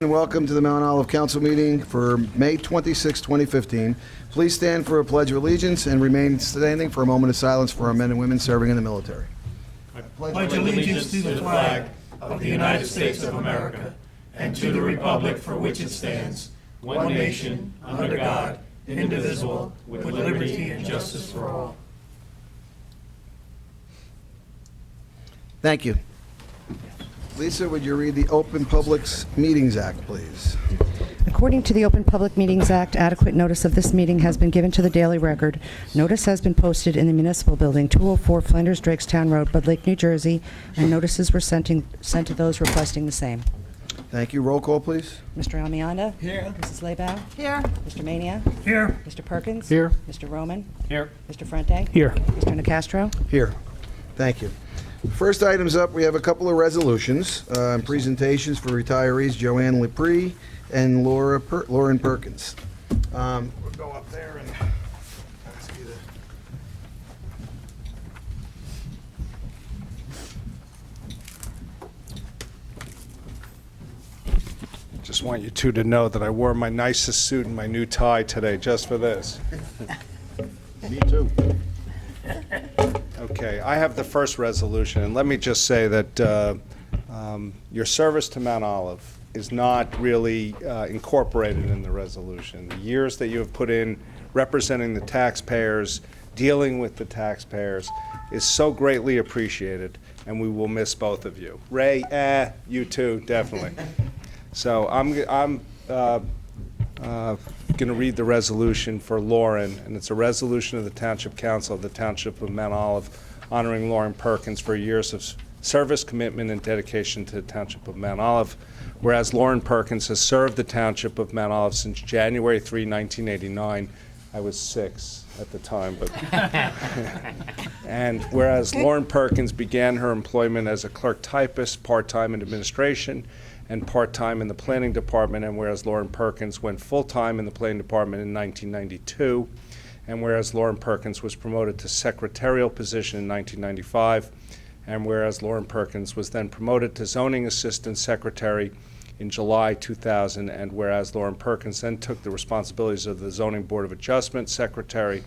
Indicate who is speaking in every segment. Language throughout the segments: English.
Speaker 1: And welcome to the Mount Olive Council meeting for May 26, 2015. Please stand for a pledge of allegiance and remain standing for a moment of silence for our men and women serving in the military.
Speaker 2: I pledge allegiance to the flag of the United States of America and to the republic for which it stands, one nation, under God, indivisible, with liberty and justice for all.
Speaker 1: Thank you. Lisa, would you read the Open Public Meetings Act, please?
Speaker 3: According to the Open Public Meetings Act, adequate notice of this meeting has been given to the Daily Record. Notice has been posted in the Municipal Building, 204 Flinders Drakestown Road, Bud Lake, New Jersey, and notices were sent to those requesting the same.
Speaker 1: Thank you. Roll call, please.
Speaker 3: Mr. Almeida?
Speaker 2: Here.
Speaker 3: Mrs. Laybow?
Speaker 4: Here.
Speaker 3: Mr. Mania?
Speaker 2: Here.
Speaker 3: Mr. Perkins?
Speaker 2: Here.
Speaker 3: Mr. Roman?
Speaker 2: Here.
Speaker 3: Mr. Frente?
Speaker 2: Here.
Speaker 3: Mr. Nacastro?
Speaker 1: Here. Thank you. First items up, we have a couple of resolutions and presentations for retirees Joanne Lepre and Lauren Perkins. We'll go up there and ask you to...
Speaker 5: Just want you two to know that I wore my nicest suit and my new tie today just for this.
Speaker 1: Me too.
Speaker 5: Okay, I have the first resolution, and let me just say that your service to Mount Olive is not really incorporated in the resolution. The years that you have put in representing the taxpayers, dealing with the taxpayers, is so greatly appreciated, and we will miss both of you. Ray, you too, definitely. So I'm going to read the resolution for Lauren, and it's a resolution of the Township Council of the Township of Mount Olive honoring Lauren Perkins for years of service, commitment, and dedication to the Township of Mount Olive. Whereas Lauren Perkins has served the Township of Mount Olive since January 3, 1989. I was 6 at the time, but and whereas Lauren Perkins began her employment as a clerk typist, part-time in administration, and part-time in the planning department, and whereas Lauren Perkins went full-time in the planning department in 1992, and whereas Lauren Perkins was promoted to secretarial position in 1995, and whereas Lauren Perkins was then promoted to zoning assistant secretary in July 2000, and whereas Lauren Perkins then took the responsibilities of the Zoning Board of Adjustment secretary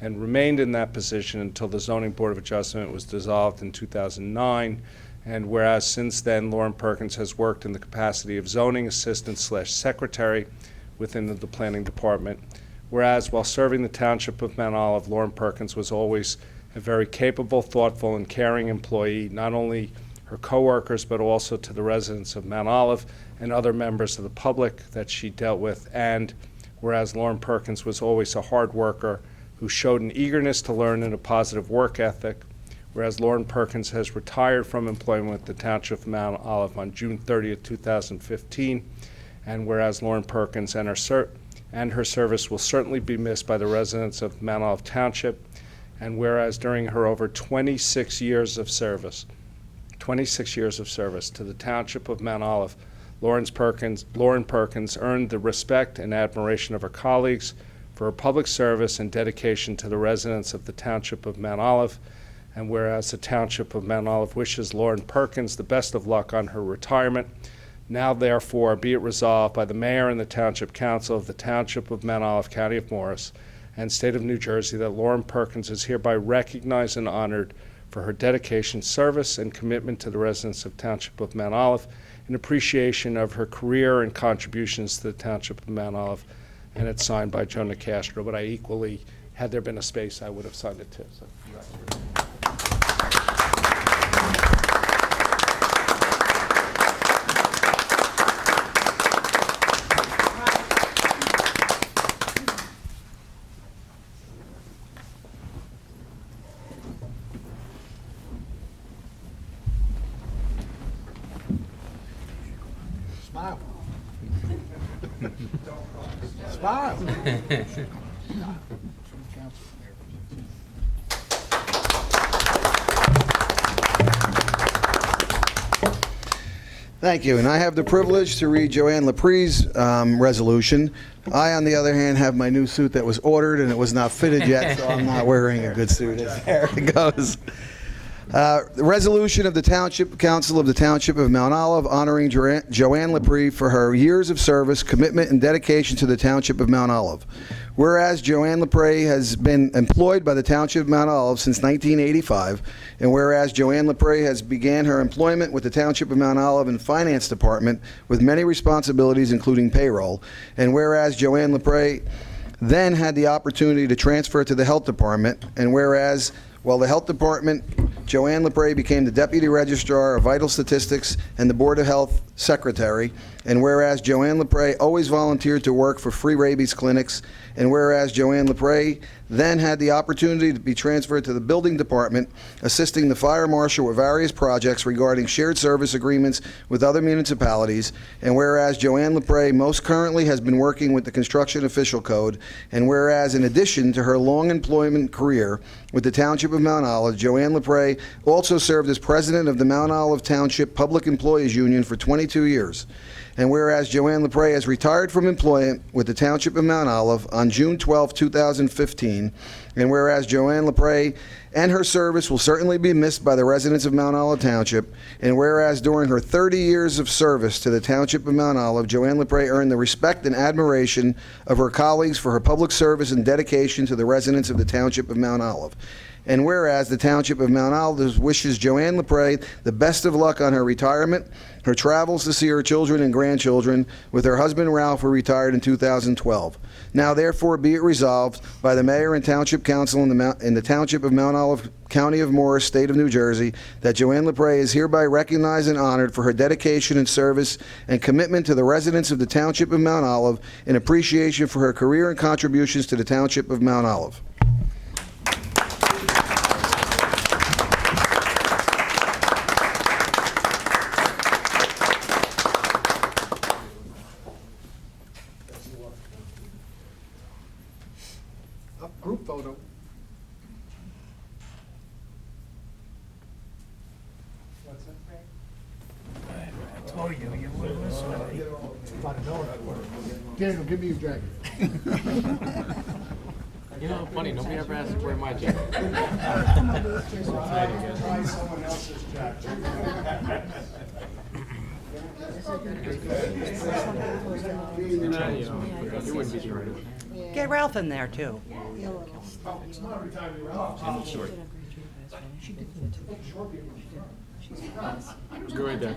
Speaker 5: and remained in that position until the Zoning Board of Adjustment was dissolved in 2009, and whereas since then Lauren Perkins has worked in the capacity of zoning assistant / secretary within the planning department, whereas while serving the Township of Mount Olive, Lauren Perkins was always a very capable, thoughtful, and caring employee, not only her coworkers but also to the residents of Mount Olive and other members of the public that she dealt with, and whereas Lauren Perkins was always a hard worker who showed an eagerness to learn and a positive work ethic, whereas Lauren Perkins has retired from employment with the Township of Mount Olive on June 30th, 2015, and whereas Lauren Perkins and her service will certainly be missed by the residents of Mount Olive Township, and whereas during her over 26 years of service to the Township of Mount Olive, Lauren Perkins earned the respect and admiration of her colleagues for her public service and dedication to the residents of the Township of Mount Olive, and whereas the Township of Mount Olive wishes Lauren Perkins the best of luck on her retirement, now therefore be it resolved by the Mayor and the Township Council of the Township of Mount Olive, County of Morris, and State of New Jersey that Lauren Perkins is hereby recognized and honored for her dedication, service, and commitment to the residents of Township of Mount Olive in appreciation of her career and contributions to the Township of Mount Olive. And it's signed by Joe Nacastro, but I equally, had there been a space, I would have signed it too. So, congratulations.
Speaker 1: Smile. Smile. Thank you. And I have the privilege to read Joanne Lepre's resolution. I, on the other hand, have my new suit that was ordered and it was not fitted yet, so I'm not wearing a good suit. There it goes. The resolution of the Township Council of the Township of Mount Olive honoring Joanne Lepre for her years of service, commitment, and dedication to the Township of Mount Olive. Whereas Joanne Lepre has been employed by the Township of Mount Olive since 1985, and whereas Joanne Lepre has began her employment with the Township of Mount Olive in Finance Department with many responsibilities, including payroll, and whereas Joanne Lepre then had the opportunity to transfer to the Health Department, and whereas while the Health Department, Joanne Lepre became the Deputy Registrar of Vital Statistics and the Board of Health Secretary, and whereas Joanne Lepre always volunteered to work for free rabies clinics, and whereas Joanne Lepre then had the opportunity to be transferred to the Building Department, assisting the Fire Marshal with various projects regarding shared service agreements with other municipalities, and whereas Joanne Lepre most currently has been working with the Construction Official Code, and whereas in addition to her long employment career with the Township of Mount Olive, Joanne Lepre also served as president of the Mount Olive Township Public Employees Union for 22 years. And whereas Joanne Lepre has retired from employment with the Township of Mount Olive on June 12, 2015, and whereas Joanne Lepre and her service will certainly be missed by the residents of Mount Olive Township, and whereas during her 30 years of service to the Township of Mount Olive, Joanne Lepre earned the respect and admiration of her colleagues for her public service and dedication to the residents of the Township of Mount Olive. And whereas the Township of Mount Olive wishes Joanne Lepre the best of luck on her retirement, her travels to see her children and grandchildren, with her husband Ralph, who retired in 2012. Now therefore be it resolved by the Mayor and Township Council in the Township of Mount Olive, County of Morris, State of New Jersey, that Joanne Lepre is hereby recognized and honored for her dedication and service and commitment to the residents of the Township of Mount Olive in appreciation for her career and contributions to the Township of Mount Olive.
Speaker 4: Group photo.
Speaker 2: I told you, you wouldn't listen to me.
Speaker 4: Daniel, give me your jacket.
Speaker 6: You know, funny, nobody ever asked to wear my jacket.
Speaker 4: Try someone else's jacket.
Speaker 6: You wouldn't be here.
Speaker 3: Get Ralph in there, too.
Speaker 4: It's not retiring Ralph.
Speaker 6: You're right there.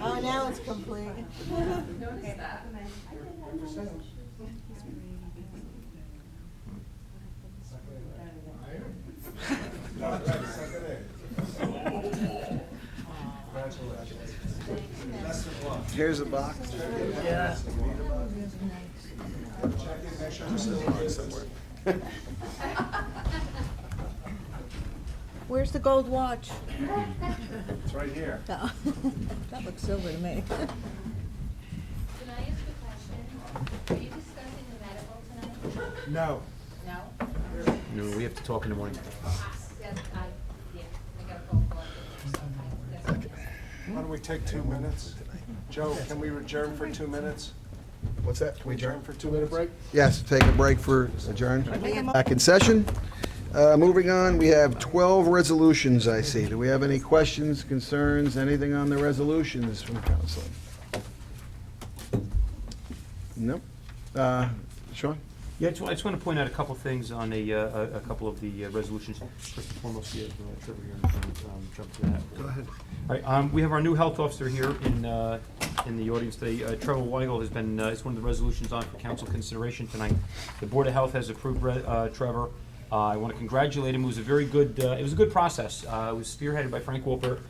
Speaker 7: Oh, now it's complete.
Speaker 1: Here's the box.
Speaker 2: Yeah.
Speaker 7: Where's the gold watch?
Speaker 1: It's right here.
Speaker 7: That looks silver to me.
Speaker 8: Can I ask a question? Are you discussing the medical tonight?
Speaker 4: No.
Speaker 8: No?
Speaker 6: No, we have to talk in the morning.
Speaker 8: Yeah, I got a phone call. Okay.
Speaker 4: Why don't we take 2 minutes? Joe, can we adjourn for 2 minutes?
Speaker 1: What's that?
Speaker 4: Can we adjourn for 2 minute break?
Speaker 1: Yes, take a break for adjourn. Back in session. Moving on, we have 12 resolutions, I see. Do we have any questions, concerns, anything on the resolutions from council? Nope. Sean?
Speaker 9: Yeah, I just want to point out a couple things on a couple of the resolutions. First and foremost, we have Trevor here, and jump to that.
Speaker 1: Go ahead.
Speaker 9: All right, we have our new health officer here in the audience today. Trevor Weigel has been, it's one of the resolutions on for council consideration tonight. The Board of Health has approved Trevor. I want to congratulate him. It was a very good, it was a good process. It was spearheaded by Frank Wolper,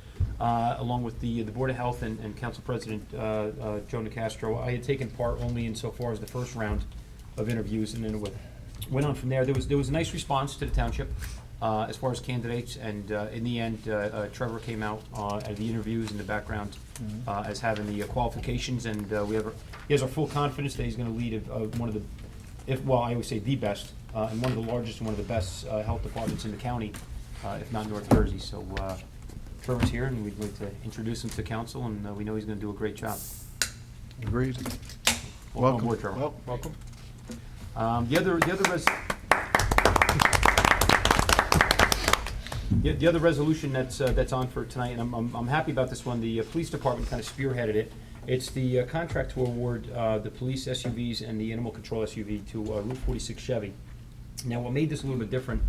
Speaker 9: along with the Board of Health and Council President Joe Nicastro. I had taken part only insofar as the first round of interviews, and then it went on from there. There was a nice response to the township as far as candidates, and in the end, Trevor came out at the interviews in the background as having the qualifications, and he has our full confidence that he's going to lead one of the, I always say the best, and one of the largest and one of the best health departments in the county if not North Jersey. So Trevor's here, and we'd like to introduce him to council, and we know he's going to do a great job.
Speaker 1: Agreed.
Speaker 9: Welcome aboard, Trevor.
Speaker 6: Welcome.
Speaker 9: The other resolution that's on for tonight, and I'm happy about this one. The police department kind of spearheaded it. It's the contract to award the police SUVs and the animal control SUV to Route 46 Chevy. Now, what made this a little bit different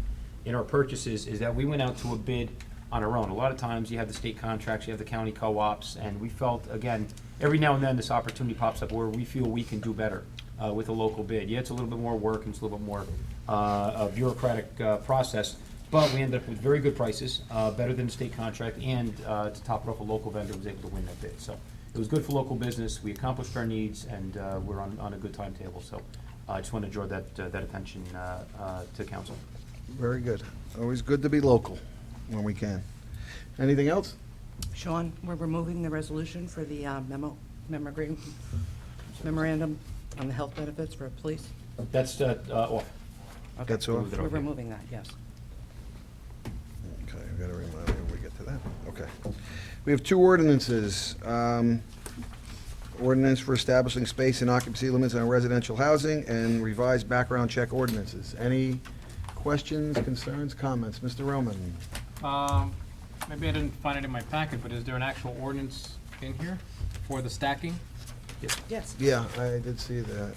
Speaker 9: in our purchases is that we went out to a bid on our own. A lot of times you have the state contracts, you have the county co-ops, and we felt, again, every now and then this opportunity pops up where we feel we can do better with a local bid. Yeah, it's a little bit more work and it's a little bit more a bureaucratic process, but we ended up with very good prices, better than the state contract, and to top it off, a local vendor was able to win that bid. So it was good for local business, we accomplished our needs, and we're on a good timetable. So I just want to draw that attention to council.
Speaker 1: Very good. Always good to be local when we can. Anything else?
Speaker 3: Sean, we're removing the resolution for the memorandum on the health benefits for police.
Speaker 9: That's off.
Speaker 1: That's all?
Speaker 3: We're removing that, yes.
Speaker 1: Okay, I've got to remind me when we get to that. Okay. We have two ordinances. Ordinance for establishing space and occupancy limits on residential housing and revised background check ordinances. Any questions, concerns, comments? Mr. Roman?
Speaker 6: Maybe I didn't find it in my packet, but is there an actual ordinance in here for the stacking?
Speaker 3: Yes,
Speaker 1: Yeah, I did see that.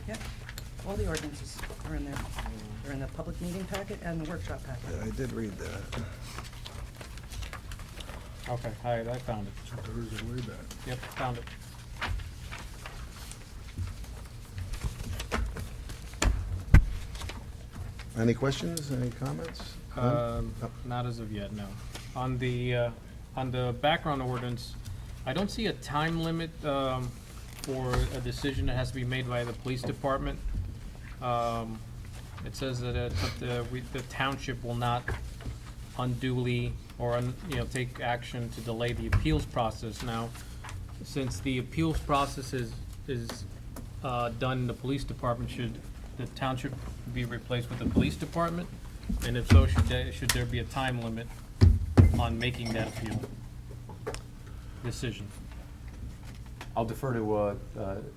Speaker 3: yep. All the ordinances are in there. They're in the public meeting packet and the workshop packet.
Speaker 1: Yeah, I did read that.
Speaker 6: Okay, I found it. Yep, found it.
Speaker 1: Any questions, any comments? None?
Speaker 6: Not as of yet, no. On the background ordinance, I don't see a time limit for a decision that has to be made by the police department. It says that the township will not unduly or take action to delay the appeals process. Now, since the appeals process is done in the police department, should the township be replaced with the police department? And if so, should there be a time limit on making that appeal decision?
Speaker 9: I'll defer to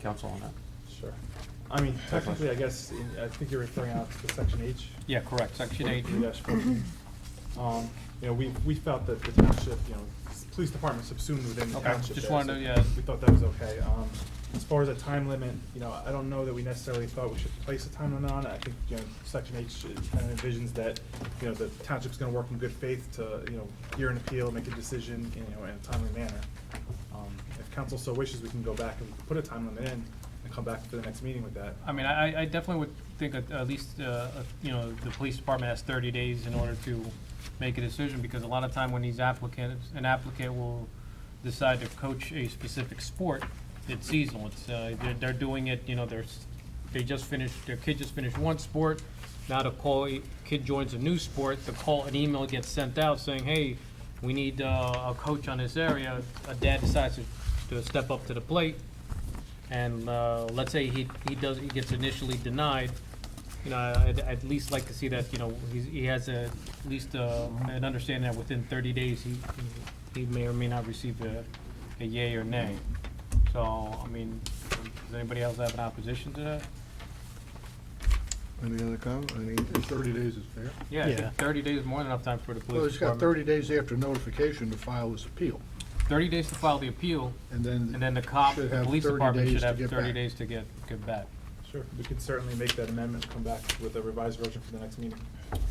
Speaker 9: council on that.
Speaker 10: Sure. I mean, technically, I guess, I think you're referring out to Section H.
Speaker 6: Yeah, correct, Section 8.
Speaker 10: We felt that the township, police department's subsumed within the
Speaker 6: Okay,
Speaker 10: township.
Speaker 6: just
Speaker 10: there,
Speaker 6: wanted
Speaker 10: so
Speaker 6: to, yeah.
Speaker 10: We thought that was okay. As far as a time limit, I don't know that we necessarily thought we should place a time limit on it. I think, Section H kind of envisions that, the township's gonna work in good faith to, hear an appeal, make a decision, in a timely manner. If council so wishes, we can go back and put a time limit in and come back for the next meeting with that.
Speaker 6: I mean, I definitely would think at least, the police department has 30 days in order to make a decision, because a lot of time when an applicant will decide to coach a specific sport, it's seasonal. It's, they're doing it, their kid just finished one sport, now the kid joins a new sport, an email gets sent out saying, hey, we need a coach on this area. A dad decides to step up to the plate, and let's say he gets initially denied. I'd at least like to see that he has at least an understanding that within 30 days he may or may not receive a yay or nay. So I mean, does anybody else have an opposition to that?
Speaker 1: Any other comment?
Speaker 11: 30 days is fair.
Speaker 6: Yeah, I think 30 days is more than enough time for the
Speaker 11: Well,
Speaker 6: police
Speaker 11: he's got
Speaker 6: department.
Speaker 11: 30 days after notification to file his appeal,
Speaker 6: 30 days to file the appeal,
Speaker 11: and then.
Speaker 6: and then the
Speaker 11: should
Speaker 6: the
Speaker 11: have
Speaker 6: police
Speaker 11: 30
Speaker 6: department
Speaker 11: days
Speaker 6: should
Speaker 11: to
Speaker 6: have
Speaker 11: get
Speaker 6: 30
Speaker 11: back.
Speaker 6: days to get back.
Speaker 10: Sure, we could certainly make that amendment and come back with a revised version for the next meeting.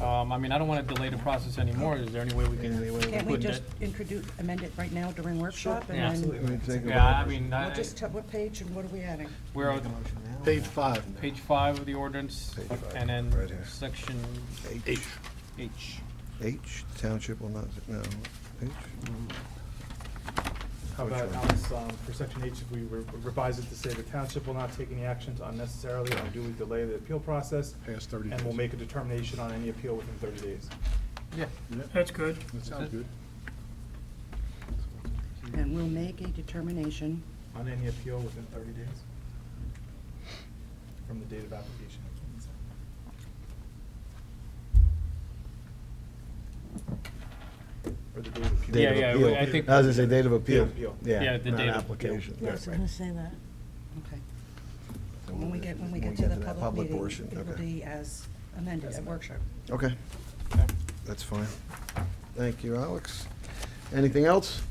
Speaker 6: I mean, I don't want to delay the process anymore. Is there any way we can?
Speaker 3: Can't we
Speaker 6: put
Speaker 3: just
Speaker 6: that-
Speaker 3: amend it right now during workshop?
Speaker 6: Yeah,
Speaker 3: And then
Speaker 1: Let me take a
Speaker 6: Yeah,
Speaker 1: look.
Speaker 6: I mean,
Speaker 3: we'll just tell what page and what are we adding?
Speaker 6: we're on
Speaker 11: Page 5.
Speaker 6: page 5 of the ordinance,
Speaker 1: Page 5,
Speaker 6: and then
Speaker 1: right here.
Speaker 6: section
Speaker 1: H.
Speaker 6: H.
Speaker 1: H, township will not, no, H?
Speaker 10: How
Speaker 1: Which
Speaker 10: about,
Speaker 1: one?
Speaker 10: Alex, for Section H, if we revise it to say the township will not take any action to unnecessarily or unduly delay the appeal process,
Speaker 11: Past 30
Speaker 10: and will
Speaker 11: days.
Speaker 10: make a determination on any appeal within 30 days.
Speaker 6: Yeah.
Speaker 2: That's good.
Speaker 11: That sounds good.
Speaker 3: And we'll make a determination.
Speaker 10: On any appeal within 30 days from the date of application. or the date of appeal.
Speaker 1: Date
Speaker 6: Yeah,
Speaker 1: of
Speaker 6: yeah,
Speaker 1: appeal.
Speaker 6: I think-
Speaker 1: I was gonna say date of appeal.
Speaker 10: Date of appeal.
Speaker 6: Yeah, the
Speaker 1: not
Speaker 6: date of
Speaker 1: application.
Speaker 7: Yes, I was gonna say that.
Speaker 3: Okay. So when we get
Speaker 1: When
Speaker 3: to the
Speaker 1: that
Speaker 3: public meeting,
Speaker 1: portion,
Speaker 3: it will
Speaker 1: okay.
Speaker 3: be as amended at workshop.
Speaker 1: Okay, that's fine. Thank you, Alex. Anything else?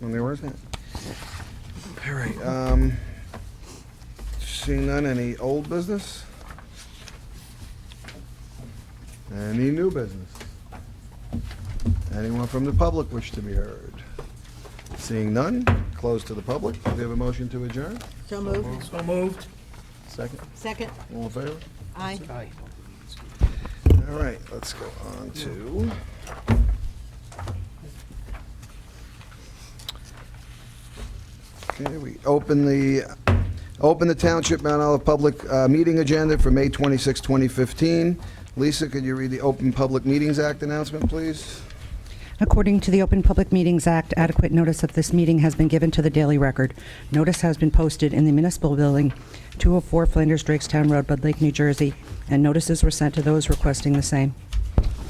Speaker 1: On the ordinance? All right, seeing none, any old business? Any new business? Anyone from the public wish to be heard? Seeing none, close to the public. Do we have a motion to adjourn?
Speaker 7: So moved.
Speaker 2: So moved.
Speaker 1: Second,
Speaker 7: Second.
Speaker 1: all in favor?
Speaker 7: Aye.
Speaker 1: All right, let's go on to. Okay, we open the Township Mount Olive Public Meeting Agenda for May 26, 2015. Lisa, could you read the Open Public Meetings Act announcement, please?
Speaker 3: According to the Open Public Meetings Act, adequate notice of this meeting has been given to the Daily Record. Notice has been posted in the Municipal Building, 204 Flanders Drakestown Road, Bud Lake, New Jersey, and notices were sent to those requesting the same.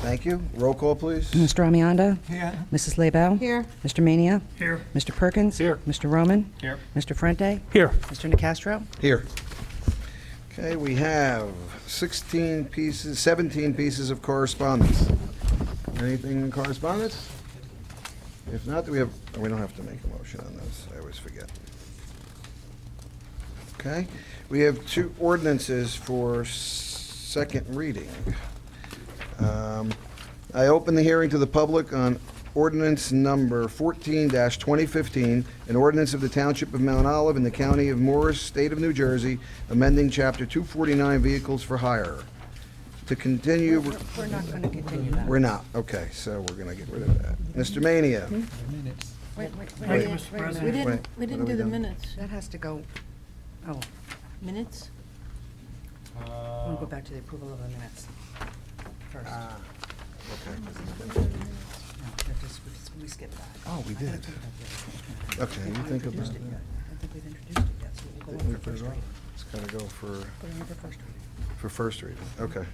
Speaker 1: Thank you. Roll call, please.
Speaker 3: Mr. Amianda?
Speaker 2: Here.
Speaker 3: Mrs. Leibau?
Speaker 7: Here.
Speaker 3: Mr. Mania?
Speaker 2: Here.
Speaker 3: Mr. Perkins?
Speaker 10: Here.
Speaker 3: Mr. Roman?
Speaker 6: Here.
Speaker 3: Mr. Frente?
Speaker 2: Here.
Speaker 3: Mr. Nacastro?
Speaker 1: Here. Okay, we have 17 pieces of correspondence. Anything in correspondence? If not, we don't have to make a motion on this. I always forget. Okay, we have two ordinances for second reading. I open the hearing to the public on ordinance number 14-2015, an ordinance of the Township of Mount Olive in the County of Morris, State of New Jersey, amending Chapter 249 Vehicles for Hire. To continue,
Speaker 3: We're not going to continue that.
Speaker 1: we're not, okay, so we're gonna get rid of that. Mr. Mania?
Speaker 3: Wait,
Speaker 2: Thank you,
Speaker 3: wait
Speaker 2: Mr.
Speaker 3: a minute.
Speaker 2: President.
Speaker 7: We didn't,
Speaker 1: Wait,
Speaker 7: we
Speaker 1: what
Speaker 7: didn't
Speaker 1: have
Speaker 7: do
Speaker 1: we
Speaker 7: the
Speaker 1: done?
Speaker 7: minutes.
Speaker 3: That has to go, oh,
Speaker 7: Minutes?
Speaker 3: we'll go back to the approval of the minutes first.
Speaker 1: Okay.
Speaker 3: We skipped that.
Speaker 1: Oh, we did. Okay, you think about
Speaker 3: Introduced
Speaker 1: it.
Speaker 3: it yet. I don't think we've introduced it yet, so we'll go in for first reading.
Speaker 1: It's gotta go for
Speaker 3: Put it in for first reading.
Speaker 1: first reading, okay.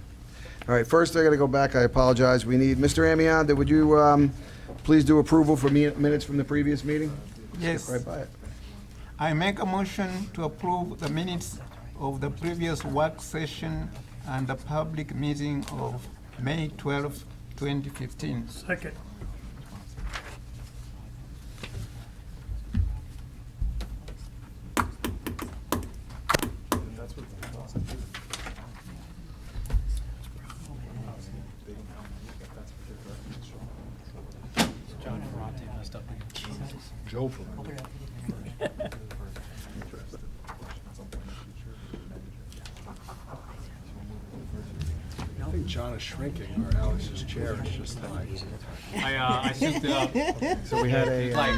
Speaker 1: All right, first I gotta go back, I apologize. We need, Mr. Amianda, would you, please do approval for minutes from the previous meeting?
Speaker 12: Yes,
Speaker 1: Right by it.
Speaker 12: I make a motion to approve the minutes of the previous work session and the public meeting of May 12, 2015.
Speaker 2: Second.
Speaker 6: John Ferrante messed up again.
Speaker 11: Joe for
Speaker 10: I think John is shrinking, or Alex's chair is just like.
Speaker 6: I souped it up.
Speaker 1: So we had a,
Speaker 6: Like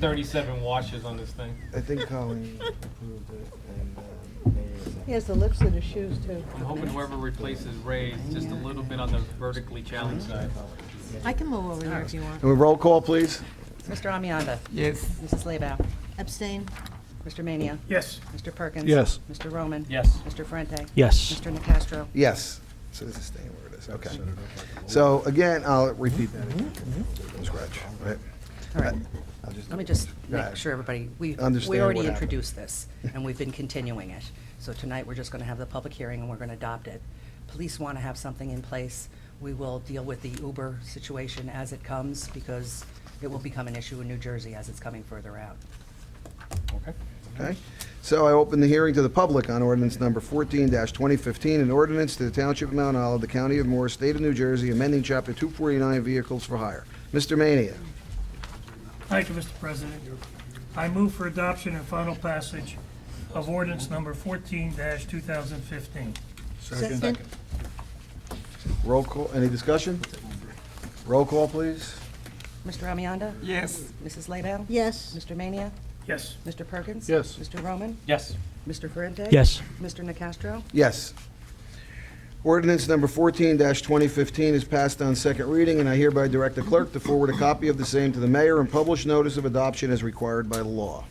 Speaker 6: 37 washes on this thing.
Speaker 1: I think Colleen approved it, and, Mayor seconded.
Speaker 7: He has the lips of his shoes, too.
Speaker 6: I'm hoping whoever replaces Ray is just a little bit on the vertically challenged side.
Speaker 7: I can move over there if you want.
Speaker 1: Can we roll call, please?
Speaker 3: Mr. Amianda?
Speaker 12: Yes,
Speaker 3: Mrs. Leibau?
Speaker 7: Abstain?
Speaker 3: Mr. Mania?
Speaker 2: Yes.
Speaker 3: Mr. Perkins?
Speaker 11: Yes.
Speaker 3: Mr. Roman?
Speaker 6: Yes.
Speaker 3: Mr. Frente?
Speaker 2: Yes.
Speaker 3: Mr. Nacastro?
Speaker 1: Yes. So this is staying where it is, okay. So again, I'll repeat that again from scratch, right?
Speaker 3: All right.
Speaker 1: I'll just-
Speaker 3: Let me just
Speaker 1: Go
Speaker 3: make
Speaker 1: ahead.
Speaker 3: sure everybody, we
Speaker 1: Understand
Speaker 3: already
Speaker 1: what happened.
Speaker 3: introduced this, and we've been continuing it. So tonight, we're just going to have the public hearing, and we're going to adopt it. Police want to have something in place. We will deal with the Uber situation as it comes, because it will become an issue in New Jersey as it's coming further out.
Speaker 6: Okay.
Speaker 1: Okay, so I open the hearing to the public on ordinance number 14-2015, an ordinance to the Township of Mount Olive, the County of Morris, State of New Jersey, amending Chapter 249 Vehicles for Hire. Mr. Mania?
Speaker 2: Thank you, Mr. President. I move for adoption and final passage of ordinance number 14-2015.
Speaker 7: Second?
Speaker 1: Roll call, any discussion? Roll call, please.
Speaker 3: Mr. Amianda?
Speaker 12: yes,
Speaker 3: Mrs. Leibau?
Speaker 7: Yes.
Speaker 3: Mr. Mania?
Speaker 2: Yes.
Speaker 3: Mr. Perkins?
Speaker 11: Yes.
Speaker 3: Mr. Roman?
Speaker 6: Yes.
Speaker 3: Mr. Ferrente?
Speaker 2: Yes.
Speaker 3: Mr. Nacastro?
Speaker 1: Yes. Ordinance number 14-2015 is passed on second reading, and I hereby direct the clerk to forward a copy of the same to the mayor and publish notice of adoption as required by law.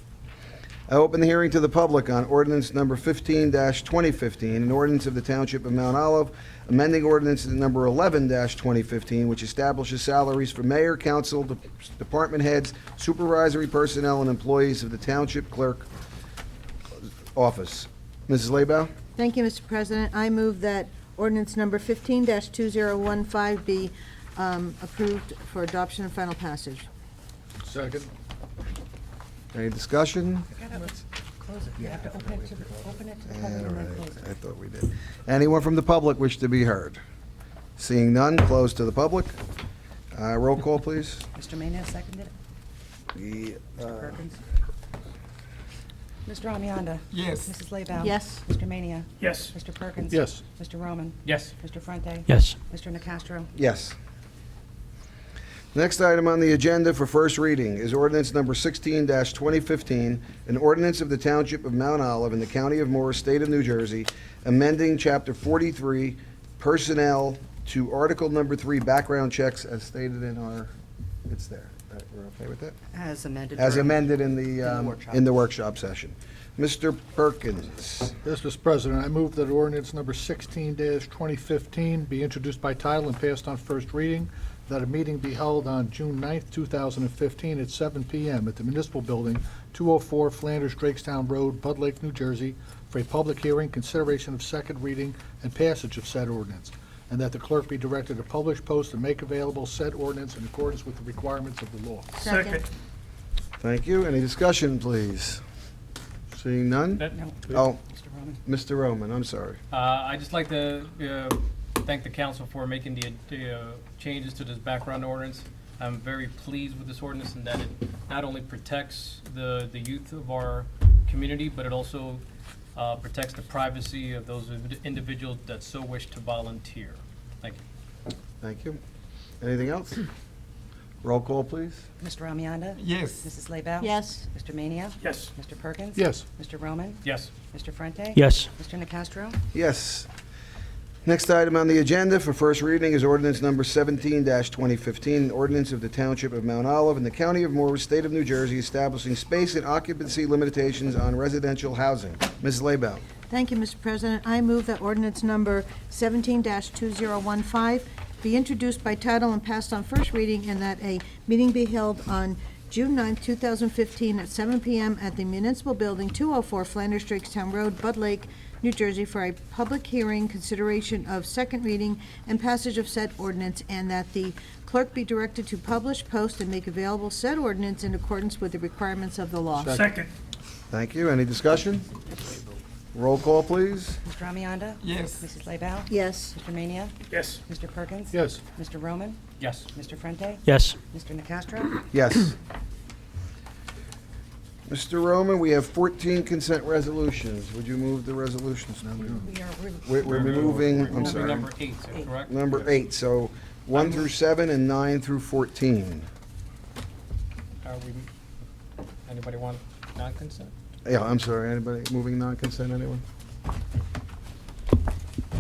Speaker 1: I open the hearing to the public on ordinance number 15-2015, an ordinance of the Township of Mount Olive, amending ordinance number 11-2015, which establishes salaries for mayor, council, department heads, supervisory personnel, and employees of the Township Clerk Office. Mrs. Laybow?
Speaker 7: Thank you, Mr. President. I move that ordinance number 15-2015 be approved for adoption and final passage.
Speaker 11: Second.
Speaker 1: Any discussion?
Speaker 3: Close it. You have to open it to the public
Speaker 1: All
Speaker 3: and then
Speaker 1: right,
Speaker 3: close it.
Speaker 1: I thought we did. Anyone from the public wish to be heard? Seeing none, close to the public. Roll call, please.
Speaker 3: Mr. Mania seconded it? Mr. Perkins? Mr. Amianda?
Speaker 12: Yes.
Speaker 3: Mrs. Laybow?
Speaker 7: Yes.
Speaker 3: Mr. Mania?
Speaker 2: Yes.
Speaker 3: Mr. Perkins?
Speaker 11: Yes.
Speaker 3: Mr. Roman?
Speaker 6: Yes.
Speaker 3: Mr. Frente?
Speaker 2: Yes.
Speaker 3: Mr. Nacastro?
Speaker 1: Yes. Next item on the agenda for first reading is ordinance number 16-2015, an ordinance of the Township of Mount Olive in the County of Morris, State of New Jersey, amending Chapter 43, Personnel to Article number 3, Background Checks, as stated in our, it's there. We're okay with that?
Speaker 3: As amended.
Speaker 1: As
Speaker 3: during-
Speaker 1: amended
Speaker 3: workshop.
Speaker 1: in the workshop session. Mr. Perkins.
Speaker 11: Yes, Mr. President, I move that ordinance number 16-2015 be introduced by title and passed on first reading, that a meeting be held on June 9th, 2015 at 7 p.m. at the Municipal Building, 204 Flanders Drakestown Road, Bud Lake, New Jersey, for a public hearing, consideration of second reading, and passage of said ordinance, and that the clerk be directed to publish, post, and make available said ordinance in accordance with the requirements of the law.
Speaker 7: Second.
Speaker 1: Thank you. Any discussion, please? Seeing none?
Speaker 6: That-
Speaker 3: No.
Speaker 1: Oh,
Speaker 3: Mr. Roman?
Speaker 1: Mr. Roman, I'm sorry.
Speaker 6: I'd just like to thank the council for making the changes to this background ordinance. I'm very pleased with this ordinance in that it not only protects the youth of our community, but it also protects the privacy of those individuals that so wish to volunteer. Thank you.
Speaker 1: Thank you. Anything else? Roll call, please.
Speaker 3: Mr. Amianda?
Speaker 12: Yes.
Speaker 3: Mrs. Laybow?
Speaker 7: Yes.
Speaker 3: Mr. Mania?
Speaker 2: Yes.
Speaker 3: Mr. Perkins?
Speaker 11: Yes.
Speaker 3: Mr. Roman?
Speaker 6: Yes.
Speaker 3: Mr. Frente?
Speaker 2: Yes.
Speaker 3: Mr. Nacastro?
Speaker 1: Yes. Next item on the agenda for first reading is ordinance number 17-2015, an ordinance of the Township of Mount Olive in the County of Morris, State of New Jersey, establishing space and occupancy limitations on residential housing. Mrs. Laybow.
Speaker 7: Thank you, Mr. President. I move that ordinance number 17-2015 be introduced by title and passed on first reading, and that a meeting be held on June 9th, 2015 at 7 p.m. at the Municipal Building, 204 Flanders Drakestown Road, Bud Lake, New Jersey, for a public hearing, consideration of second reading, and passage of said ordinance, and that the clerk be directed to publish, post, and make available said ordinance in accordance with the requirements of the law.
Speaker 2: Second.
Speaker 1: Thank you. Any discussion? Roll call, please.
Speaker 3: Mr. Amianda?
Speaker 12: Yes.
Speaker 3: Mrs. Laybow?
Speaker 7: Yes.
Speaker 3: Mr. Mania?
Speaker 2: Yes.
Speaker 3: Mr. Perkins?
Speaker 11: Yes.
Speaker 3: Mr. Roman?
Speaker 6: Yes.
Speaker 3: Mr. Frente?
Speaker 2: Yes.
Speaker 3: Mr. Nacastro?
Speaker 1: Yes. Mr. Roman, we have 14 consent resolutions. Would you move the resolutions? We're removing, I'm
Speaker 6: Moving
Speaker 1: sorry,
Speaker 6: number 8, correct?
Speaker 1: number 8, so 1 through 7 and 9 through 14.
Speaker 6: Anybody want non-consent?
Speaker 1: Yeah, I'm sorry, anybody moving non-consent, anyone?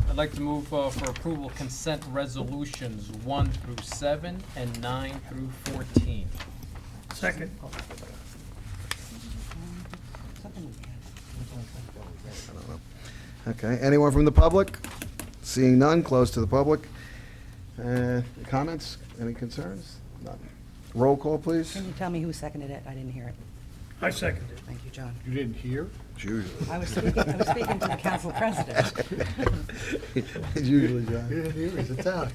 Speaker 6: I'd like to move for approval consent resolutions 1 through 7 and 9 through 14.
Speaker 2: Second.
Speaker 1: Okay, anyone from the public? Seeing none, close to the public. Comments? Any concerns? None. Roll call, please.
Speaker 3: Can you tell me who seconded it? I didn't hear it.
Speaker 2: I second it.
Speaker 3: Thank you, John.
Speaker 11: You didn't hear?
Speaker 1: It's usually.
Speaker 3: I was speaking to the council president.
Speaker 1: It's usually
Speaker 11: You
Speaker 1: John.
Speaker 11: didn't hear, it's Italian.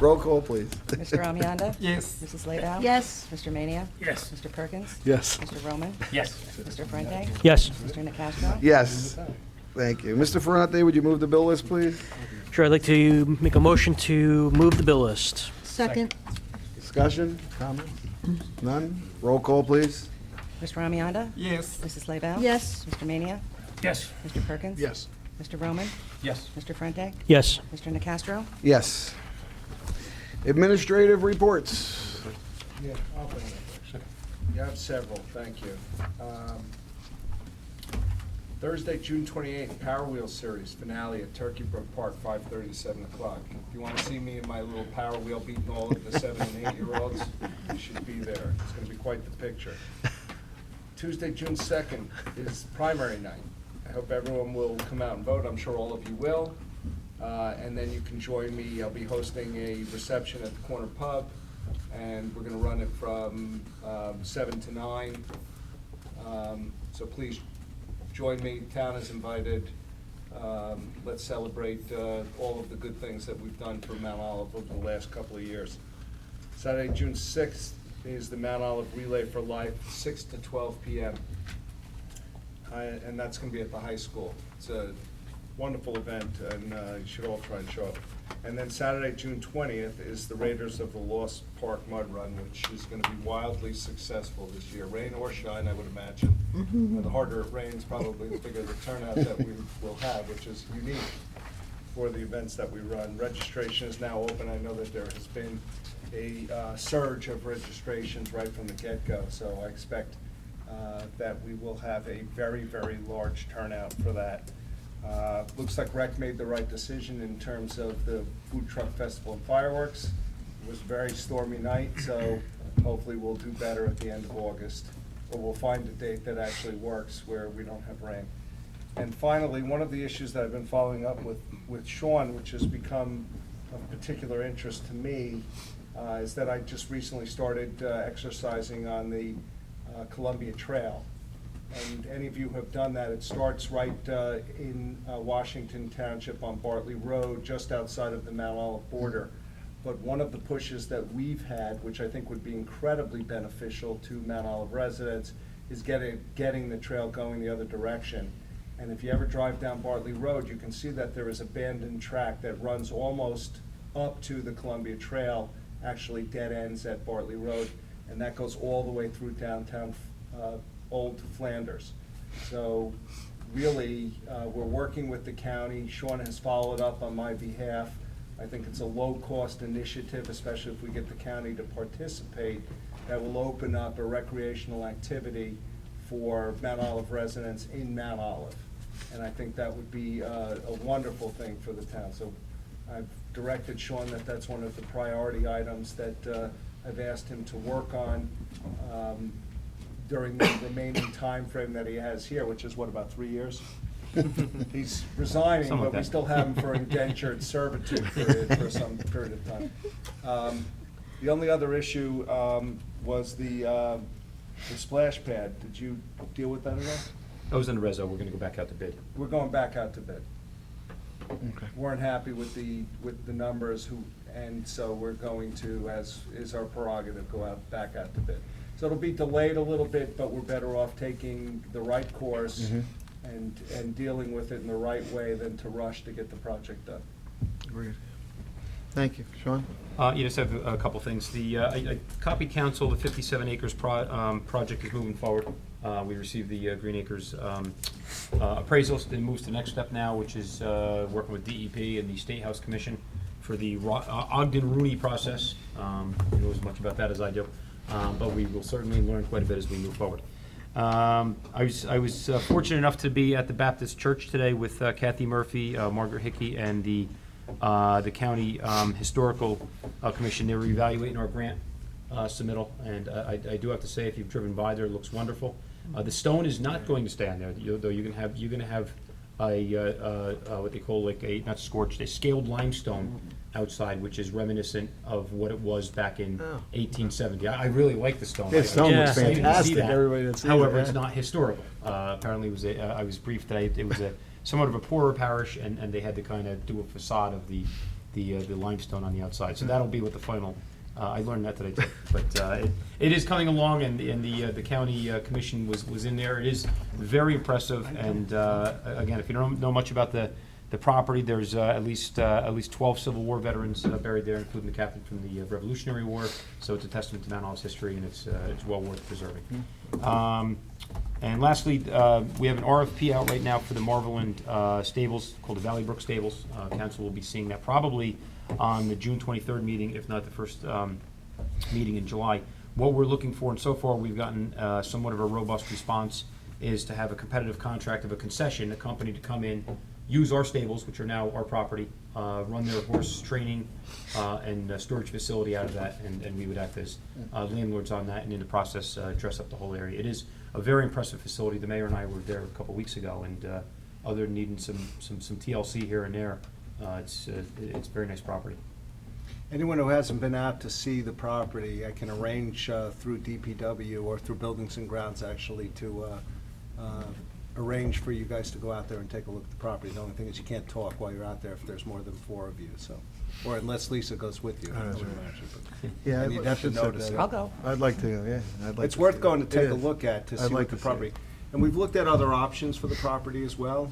Speaker 1: Roll call, please.
Speaker 3: Mr. Amianda?
Speaker 12: Yes.
Speaker 3: Mrs. Laybow?
Speaker 7: Yes.
Speaker 3: Mr. Mania?
Speaker 2: Yes.
Speaker 3: Mr. Perkins?
Speaker 11: Yes.
Speaker 3: Mr. Roman?
Speaker 6: Yes.
Speaker 3: Mr. Frente?
Speaker 2: Yes.
Speaker 3: Mr. Nacastro?
Speaker 1: Yes. Thank you. Mr. Ferrante, would you move the bill list, please?
Speaker 2: Sure, I'd like to make a motion to move the bill list.
Speaker 7: Second.
Speaker 1: Discussion? Comments? None? Roll call, please.
Speaker 3: Mr. Amianda?
Speaker 12: Yes.
Speaker 3: Mrs. Laybow?
Speaker 7: Yes.
Speaker 3: Mr. Mania?
Speaker 2: Yes.
Speaker 3: Mr. Perkins?
Speaker 11: Yes.
Speaker 3: Mr. Roman?
Speaker 6: Yes.
Speaker 3: Mr. Frente?
Speaker 2: Yes.
Speaker 3: Mr. Nacastro?
Speaker 1: Yes. Administrative reports.
Speaker 5: Yeah, you have several, thank you. Thursday, June 28th, Power Wheel Series finale at Turkey Brook Park, 5:30 to 7 o'clock. If you want to see me in my little Power Wheel beating all of the 7 and 8-year-olds, you should be there. It's going to be quite the picture. Tuesday, June 2nd is primary night. I hope everyone will come out and vote. I'm sure all of you will. And then you can join me. I'll be hosting a reception at the Corner Pub, and we're going to run it from 7 to 9. So please join me. Town is invited. Let's celebrate all of the good things that we've done for Mount Olive over the last couple of years. Saturday, June 6th is the Mount Olive Relay for Life, 6 to 12 p.m. And that's going to be at the high school. It's a wonderful event, and you should all try and show up. And then Saturday, June 20th, is the Raiders of the Lost Park Mud Run, which is going to be wildly successful this year, rain or shine, I would imagine. And the harder it rains, probably the bigger the turnout that we will have, which is unique for the events that we run. Registration is now open. I know that there has been a surge of registrations right from the get-go, so I expect that we will have a very, very large turnout for that. Looks like Rec made the right decision in terms of the Food Truck Festival and fireworks. It was a very stormy night, so hopefully we'll do better at the end of August. Or we'll find a date that actually works where we don't have rain. And finally, one of the issues that I've been following up with Sean, which has become of particular interest to me, is that I just recently started exercising on the Columbia Trail. And any of you who have done that, it starts right in Washington Township on Bartley Road, just outside of the Mount Olive border. But one of the pushes that we've had, which I think would be incredibly beneficial to Mount Olive residents, is getting the trail going the other direction. And if you ever drive down Bartley Road, you can see that there is abandoned track that runs almost up to the Columbia Trail, actually dead ends at Bartley Road, and that goes all the way through downtown Old Flanders. So really, we're working with the county. Sean has followed up on my behalf. I think it's a low-cost initiative, especially if we get the county to participate, that will open up a recreational activity for Mount Olive residents in Mount Olive. And I think that would be a wonderful thing for the town. So I've directed Sean that that's one of the priority items that I've asked him to work on during the remaining time frame that he has here, which is what, about 3 years? He's resigning,
Speaker 9: Something like
Speaker 5: but we
Speaker 9: that.
Speaker 5: still have him for indentured servitude for some period of time. The only other issue was the splash pad. Did you deal with that at all?
Speaker 9: I was in the reso, we're gonna go back out to bid.
Speaker 5: We're going back out to bid. Weren't happy with the numbers, and so we're going to, as is our prerogative, go back out to bid. So it'll be delayed a little bit, but we're better off taking the right course and dealing with it in the right way than to rush to get the project done.
Speaker 1: Agreed. Thank you. Sean?
Speaker 9: You just have a couple things. I copied council, the 57 acres project is moving forward. We received the Green Acres appraisals. It moves to the next step now, which is working with DEP and the State House Commission for the Ogden-Rooney process. You know as much about that as I do, but we will certainly learn quite a bit as we move forward. I was fortunate enough to be at the Baptist Church today with Kathy Murphy, Margaret Hickey, and the County Historical Commission. They were evaluating our grant submittal, and I do have to say, if you've driven by there, it looks wonderful. The stone is not going to stay on there, though. You're going to have a what they call like a, not scorched, a scaled limestone outside, which is reminiscent of what it was back in 1870. I really like the stone.
Speaker 1: The stone looks
Speaker 9: I didn't see
Speaker 1: fantastic.
Speaker 9: that.
Speaker 1: Everybody that's seen it,
Speaker 9: However,
Speaker 1: yeah.
Speaker 9: it's not historical. Apparently, it was I was briefed that it was somewhat of a poorer parish, and they had to kind of do a facade of the limestone on the outside. So that'll be what the final. I learned that today too. But it is coming along, and the county commission was in there. It is very impressive, and again, if you don't know much about the property, there's at least 12 Civil War veterans buried there, including the captain from the Revolutionary War. So it's a testament to Mount Olive's history, and it's well worth preserving. And lastly, we have an RFP out right now for the Marveland stables called the Valley Brook Stables. Council will be seeing that probably on the June 23rd meeting, if not the first meeting in July. What we're looking for, and so far we've gotten somewhat of a robust response, is to have a competitive contract of a concession, a company to come in, use our stables, which are now our property, run their horse training and storage facility out of that, and we would act as landlords on that, and in the process, dress up the whole area. It is a very impressive facility. The mayor and I were there a couple weeks ago, and other than needing some TLC here and there, it's a very nice property.
Speaker 4: Anyone who hasn't been out to see the property, I can arrange through DPW or through Buildings and Grounds, actually, to arrange for you guys to go out there and take a look at the property. The only thing is you can't talk while you're out there if there's more than 4 of you, so, or unless Lisa goes with you. I would imagine, but-
Speaker 1: Yeah,
Speaker 4: And you'd have to
Speaker 1: should set
Speaker 4: notice
Speaker 1: that
Speaker 4: it.
Speaker 1: up.
Speaker 3: I'll go.
Speaker 1: I'd like to, yeah, I'd like
Speaker 4: It's
Speaker 1: to
Speaker 4: worth
Speaker 1: see
Speaker 4: going
Speaker 1: that.
Speaker 4: to take
Speaker 1: It
Speaker 4: a
Speaker 1: is.
Speaker 4: look at to
Speaker 1: I'd
Speaker 4: see
Speaker 1: like
Speaker 4: what
Speaker 1: to
Speaker 4: the
Speaker 1: see
Speaker 4: property.
Speaker 1: it.
Speaker 4: And we've looked at other options for the property as well.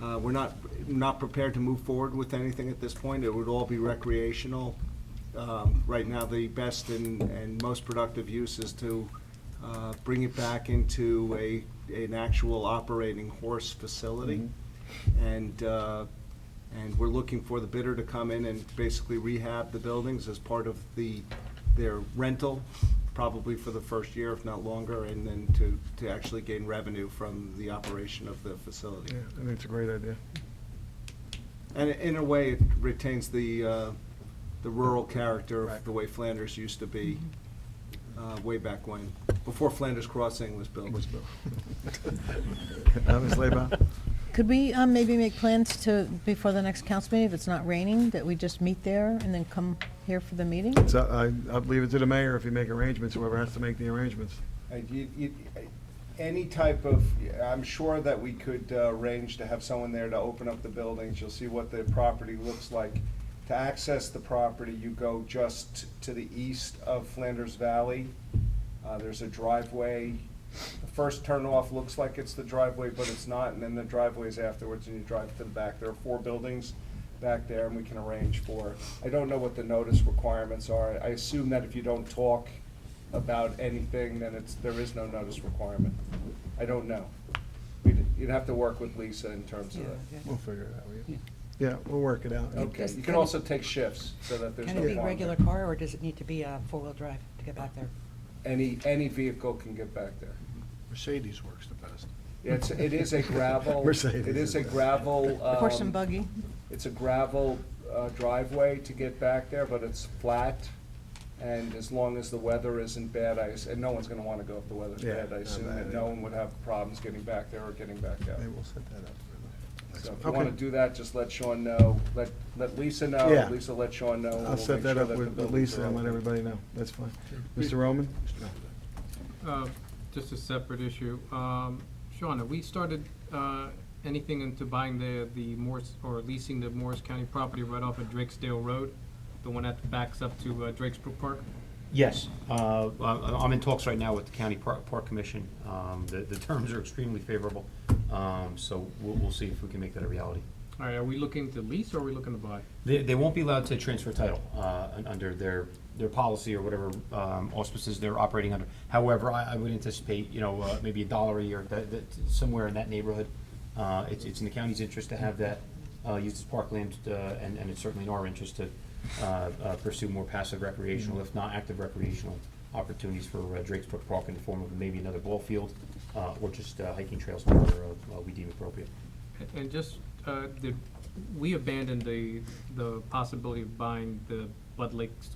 Speaker 4: We're not prepared to move forward with anything at this point. It would all be recreational. Right now, the best and most productive use is to bring it back into an actual operating horse facility. And we're looking for the bidder to come in and basically rehab the buildings as part of their rental, probably for the first year, if not longer, and then to actually gain revenue from the operation of the facility.
Speaker 1: Yeah, I think it's a great idea.
Speaker 4: And in a way, it retains the rural character of the way Flanders used to be way back when, before Flanders Crossing was built.
Speaker 1: Ms. Leba?
Speaker 7: Could we maybe make plans to, before the next council meeting, if it's not raining, that we just meet there and then come here for the meeting?
Speaker 1: So I'd leave it to the mayor if you make arrangements, whoever has to make the arrangements.
Speaker 4: Any type of, I'm sure that we could arrange to have someone there to open up the buildings. You'll see what the property looks like. To access the property, you go just to the east of Flanders Valley. There's a driveway. The first turnoff looks like it's the driveway, but it's not, and then the driveway's afterwards, and you drive to the back. There are 4 buildings back there, and we can arrange for. I don't know what the notice requirements are. I assume that if you don't talk about anything, then there is no notice requirement. I don't know. You'd have to work with Lisa in terms of that.
Speaker 1: We'll figure it out. Yeah, we'll work it out.
Speaker 4: Okay, you can also take shifts, so that there's no
Speaker 3: Can it be
Speaker 4: qualm.
Speaker 3: regular car, or does it need to be a four-wheel drive to get back there?
Speaker 4: Any vehicle can get back there.
Speaker 11: Mercedes works the best.
Speaker 4: It is a gravel.
Speaker 1: Mercedes
Speaker 4: It is
Speaker 1: is
Speaker 4: a
Speaker 1: best.
Speaker 4: gravel.
Speaker 7: Horse and buggy?
Speaker 4: It's a gravel driveway to get back there, but it's flat. And as long as the weather isn't bad, and no one's gonna wanna go if the weather's
Speaker 1: Yeah,
Speaker 4: bad. I assume
Speaker 1: no,
Speaker 4: that no one would have problems getting back there or getting back out.
Speaker 1: Maybe we'll set that up.
Speaker 4: So if you
Speaker 1: Okay.
Speaker 4: wanna do that, just let Sean know, let Lisa know,
Speaker 1: Yeah.
Speaker 4: Lisa let Sean know. and
Speaker 1: I'll
Speaker 4: we'll
Speaker 1: set
Speaker 4: make
Speaker 1: that
Speaker 4: sure
Speaker 1: up
Speaker 4: the
Speaker 1: with
Speaker 4: buildings
Speaker 1: Lisa
Speaker 4: are
Speaker 1: and let
Speaker 4: open.
Speaker 1: everybody know. That's fine. Mr. Roman?
Speaker 6: Just a separate issue. Sean, have we started anything into buying the Morris, or leasing the Morris County property right off of Drakesdale Road? The one that backs up to Drakesbrook Park?
Speaker 9: Yes, I'm in talks right now with the County Park Commission. The terms are extremely favorable, so we'll see if we can make that a reality.
Speaker 6: All right, are we looking to lease or are we looking to buy?
Speaker 9: They won't be allowed to transfer title under their policy or whatever auspices they're operating under. However, I would anticipate, maybe $1 a year, somewhere in that neighborhood. It's in the county's interest to have that used as parkland, and it's certainly in our interest to pursue more passive recreational, if not active recreational opportunities for Drakesbrook Park in the form of maybe another ball field or just hiking trails where we deem appropriate.
Speaker 6: And just, did we abandoned the possibility of buying the Bud Lakes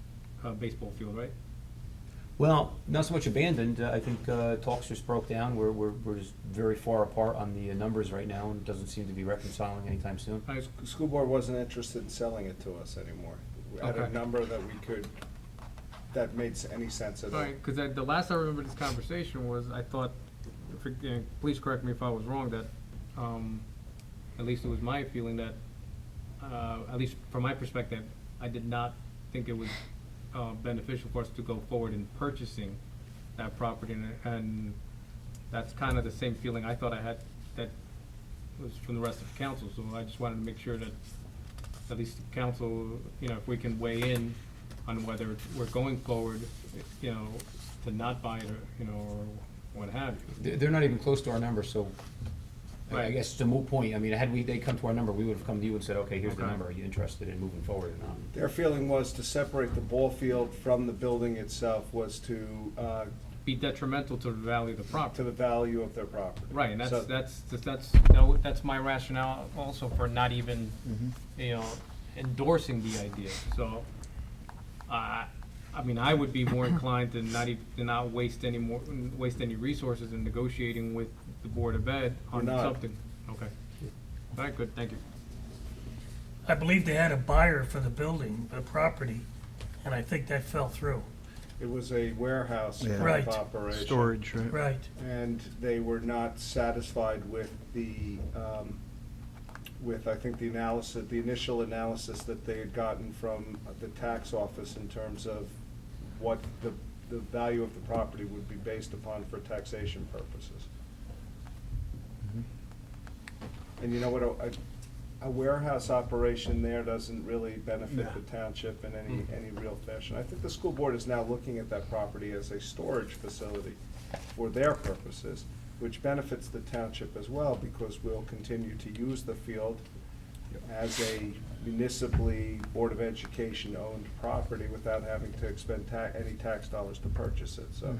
Speaker 6: baseball field, right?
Speaker 9: Well, not so much abandoned. I think talks just broke down. We're just very far apart on the numbers right now, and it doesn't seem to be reconciling anytime soon.
Speaker 4: The school board wasn't interested in selling it to us anymore. We had a
Speaker 6: Okay.
Speaker 4: number that made any sense at all.
Speaker 6: All right, because the last I remember this conversation was, I thought, please correct me if I was wrong, that, at least it was my feeling that, at least from my perspective, I did not think it was beneficial for us to go forward in purchasing that property, and that's kind of the same feeling I thought I had that was from the rest of the council, so I just wanted to make sure that at least the council, if we can weigh in on whether we're going forward, to not buy it, or what have you.
Speaker 9: They're not even close to our number, so I
Speaker 6: Right.
Speaker 9: guess it's a moot point. I mean, had they come to our number, we would have come to you and said, okay, here's the
Speaker 6: Okay.
Speaker 9: number. Are you interested in moving forward or not?
Speaker 4: Their feeling was to separate the ball field from the building itself was to
Speaker 6: Be detrimental to the value of the property.
Speaker 4: the value of their property.
Speaker 6: Right, and
Speaker 4: So-
Speaker 6: that's my rationale also for not even, endorsing the idea. So, I mean, I would be more inclined to not waste any resources in negotiating with the Board of Ed on
Speaker 4: We're not.
Speaker 6: something. Okay. All right, good, thank you.
Speaker 2: I believe they had a buyer for the building, the property, and I think that fell through.
Speaker 4: It was a warehouse
Speaker 1: Yeah.
Speaker 4: type
Speaker 2: Right.
Speaker 4: operation.
Speaker 1: Storage, right?
Speaker 2: Right.
Speaker 4: And they were not satisfied with I think, the initial analysis that they had gotten from the tax office in terms of what the value of the property would be based upon for taxation purposes. And you know what, a warehouse operation there doesn't really benefit the township in any real fashion. I think the school board is now looking at that property as a storage facility for their purposes, which benefits the township as well, because we'll continue to use the field as a municipally Board of Education owned property without having to expend any tax dollars to purchase it, so.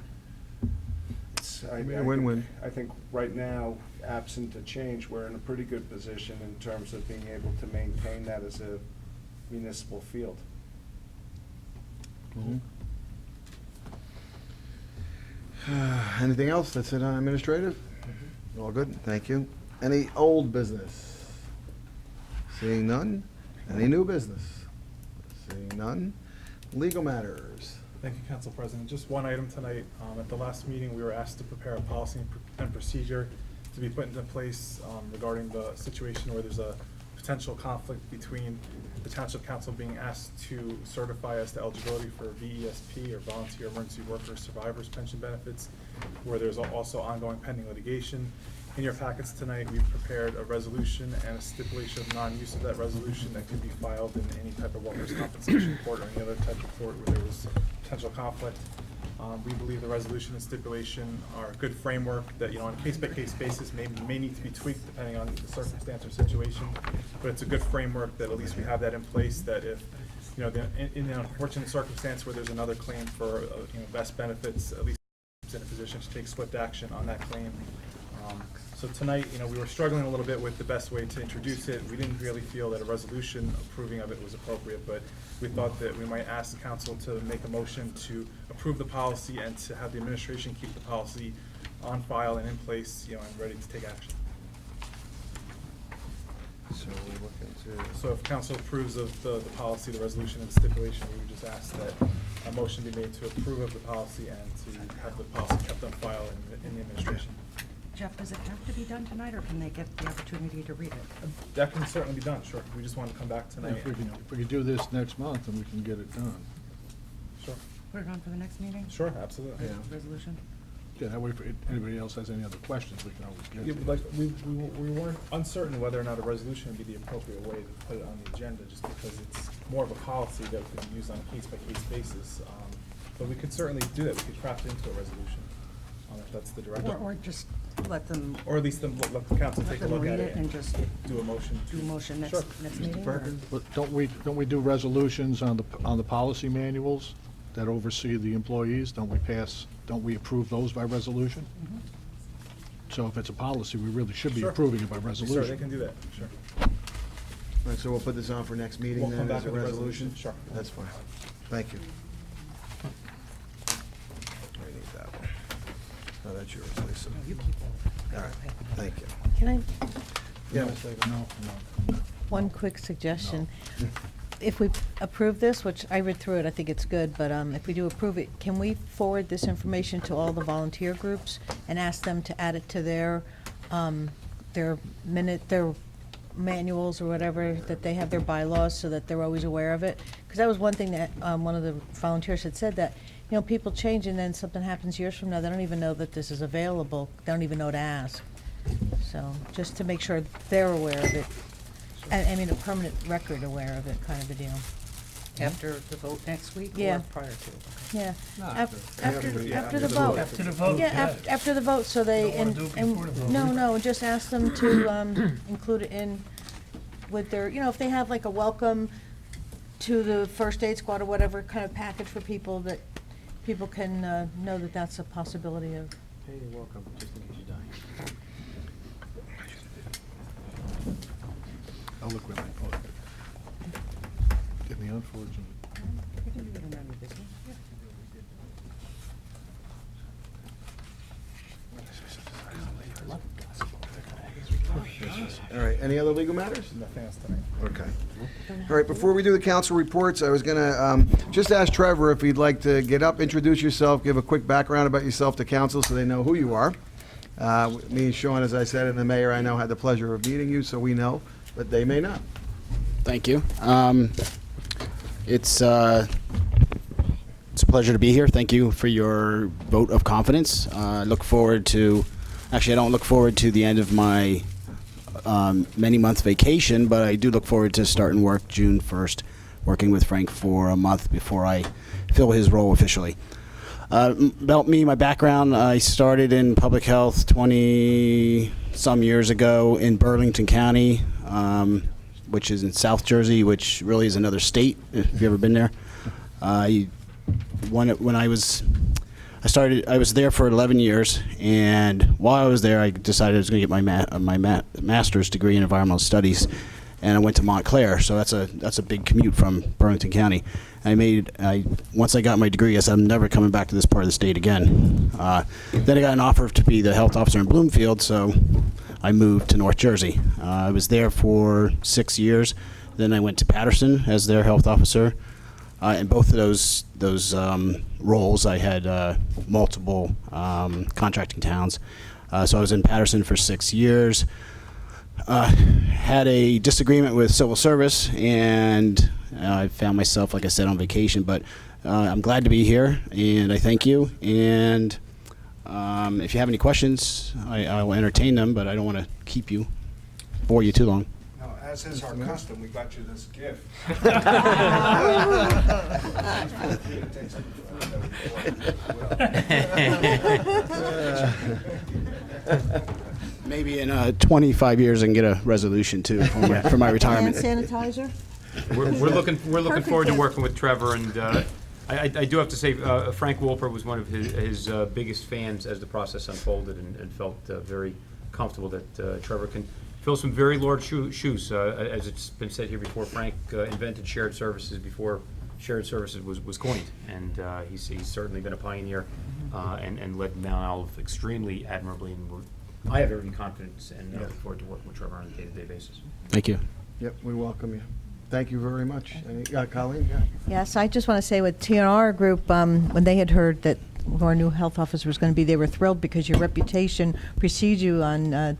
Speaker 4: It's, I
Speaker 1: Be a win-win.
Speaker 4: I think right now, absent a change, we're in a pretty good position in terms of being able to maintain that as a municipal field.
Speaker 1: Anything else that's it on administrative? All good, thank you. Any old business? Seeing none. Any new business? Seeing none. Legal matters.
Speaker 10: Thank you, Council President. Just one item tonight. At the last meeting, we were asked to prepare a policy and procedure to be put into place regarding the situation where there's a potential conflict between the Township Council being asked to certify as to eligibility for VESP, or Volunteer Emergency Worker Survivors Pension Benefits, where there's also ongoing pending litigation. In your packets tonight, we've prepared a resolution and a stipulation of non-use of that resolution that could be filed in any type of workers' compensation court or any other type of court where there was potential conflict. We believe the resolution and stipulation are a good framework that, on a case-by-case basis may need to be tweaked depending on the circumstance or situation, but it's a good framework that at least we have that in place, that if, in an unfortunate circumstance where there's another claim for, best benefits, at least it's in a position to take swift action on that claim. So tonight, we were struggling a little bit with the best way to introduce it. We didn't really feel that a resolution approving of it was appropriate, but we thought that we might ask council to make a motion to approve the policy and to have the administration keep the policy on file and in place, and ready to take action.
Speaker 1: So we're looking to.
Speaker 10: So if council approves of the policy, the resolution, and the stipulation, we would just ask that a motion be made to approve of the policy and to have the policy kept on file in the administration.
Speaker 3: Jeff, does it have to be done tonight, or can they get the opportunity to read it?
Speaker 10: That can certainly be done, sure. We just wanted to come back tonight.
Speaker 11: If we could do this next month, then we can get it done.
Speaker 10: Sure,
Speaker 3: Put it on for the next meeting?
Speaker 10: sure, absolutely.
Speaker 11: Yeah.
Speaker 3: Resolution?
Speaker 11: Yeah, that way, if anybody else has any other questions, we can always get
Speaker 10: Yeah,
Speaker 11: to
Speaker 10: but
Speaker 11: it.
Speaker 10: like, we weren't uncertain whether or not a resolution would be the appropriate way to put it on the agenda, just because it's more of a policy that could be used on a case-by-case basis. But we could certainly do that. We could craft it into a resolution, if that's the direction.
Speaker 3: Or just let them,
Speaker 10: Or at least let the council
Speaker 3: let
Speaker 10: take a
Speaker 3: them
Speaker 10: look
Speaker 3: read
Speaker 10: at
Speaker 3: it
Speaker 10: it
Speaker 3: and just
Speaker 10: do a motion.
Speaker 3: do a motion
Speaker 10: Sure.
Speaker 3: next meeting? or-
Speaker 1: Perkins?
Speaker 11: But don't we do resolutions on the policy manuals that oversee the employees? Don't we approve those by resolution? So if it's a policy, we really should be
Speaker 10: Sure.
Speaker 11: approving it by
Speaker 10: Sure,
Speaker 11: resolution.
Speaker 10: they can do that, sure.
Speaker 1: All right, so we'll put this on for next meeting
Speaker 10: We'll come
Speaker 1: then
Speaker 10: back
Speaker 1: as a
Speaker 10: with a
Speaker 1: resolution?
Speaker 10: resolution, sure.
Speaker 1: That's fine. Thank you. I need that one. Oh, that's yours, Lisa.
Speaker 3: No, you keep it.
Speaker 1: All right, thank you.
Speaker 7: Can I,
Speaker 1: Yeah, Ms. Davis?
Speaker 11: No.
Speaker 7: one quick suggestion? If we approve this, which I read through it, I think it's good, but if we do approve it, can we forward this information to all the volunteer groups and ask them to add it to their manuals or whatever, that they have their bylaws, so that they're always aware of it? Because that was one thing that one of the volunteers had said, that, people change and then something happens years from now, they don't even know that this is available, they don't even know to ask. So, just to make sure they're aware of it. I mean, a permanent record aware of it, kind of a deal.
Speaker 3: After the vote next week?
Speaker 7: Yeah.
Speaker 3: Or prior to?
Speaker 7: Yeah.
Speaker 11: after.
Speaker 7: After the
Speaker 10: After the
Speaker 7: vote.
Speaker 2: After the vote,
Speaker 7: Yeah, after the vote, so they,
Speaker 2: Don't wanna
Speaker 7: and,
Speaker 2: do it before the vote.
Speaker 7: no, just ask them to, include it in with their, if they have like a welcome to the first aid squad or whatever kind of package for people, that people can, know that that's a possibility of.
Speaker 9: Hey, you're welcome, just in case you die.
Speaker 11: I'll look with my, in the unfortunate.
Speaker 3: We can do it in our new business, yeah.
Speaker 1: All right, any other legal matters?
Speaker 10: Nothing else tonight.
Speaker 1: Okay. All right, before we do the council reports, I was gonna just ask Trevor if he'd like to get up, introduce yourself, give a quick background about yourself to council so they know who you are. Me and Sean, as I said, and the mayor, I know, had the pleasure of meeting you, so we know, but they may not.
Speaker 13: Thank you. It's a pleasure to be here. Thank you for your vote of confidence. I look forward to, actually, I don't look forward to the end of my many-month vacation, but I do look forward to starting work June 1st, working with Frank for a month before I fill his role officially. About me, my background, I started in public health 20-some years ago in Burlington County, which is in South Jersey, which really is another state, if you've ever been there. When I was there for 11 years, and while I was there, I decided I was going to get my master's degree in environmental studies, and I went to Montclair. So that's a big commute from Burlington County. Once I got my degree, I said I'm never coming back to this part of the state again. Then I got an offer to be the health officer in Bloomfield, so I moved to North Jersey. I was there for 6 years. Then I went to Patterson as their health officer. In both of those roles, I had multiple contracting towns. So I was in Patterson for 6 years. Had a disagreement with civil service, and I found myself, like I said, on vacation. But I'm glad to be here, and I thank you. And if you have any questions, I will entertain them, but I don't want to bore you too long.
Speaker 4: No, as is our custom, we got you this gift.
Speaker 13: Maybe in 25 years I can get a resolution too for my
Speaker 7: Hand
Speaker 13: retirement.
Speaker 7: sanitizer?
Speaker 9: We're looking forward to working with Trevor, and I do have to say, Frank Wolper was one of his biggest fans as the process unfolded, and felt very comfortable that Trevor can fill some very large shoes. As it's been said here before, Frank invented shared services before shared services was coined, and he's certainly been a pioneer and led Mount Olive extremely admirably. And I have every confidence, and look forward to working with Trevor on a day-to-day basis.
Speaker 13: Thank you.
Speaker 1: Yep, we welcome you. Thank you very much. Colleen? Yeah.
Speaker 7: Yes, I just want to say with TNR Group, when they had heard that our new health officer was going to be, they were thrilled because your reputation precedes you on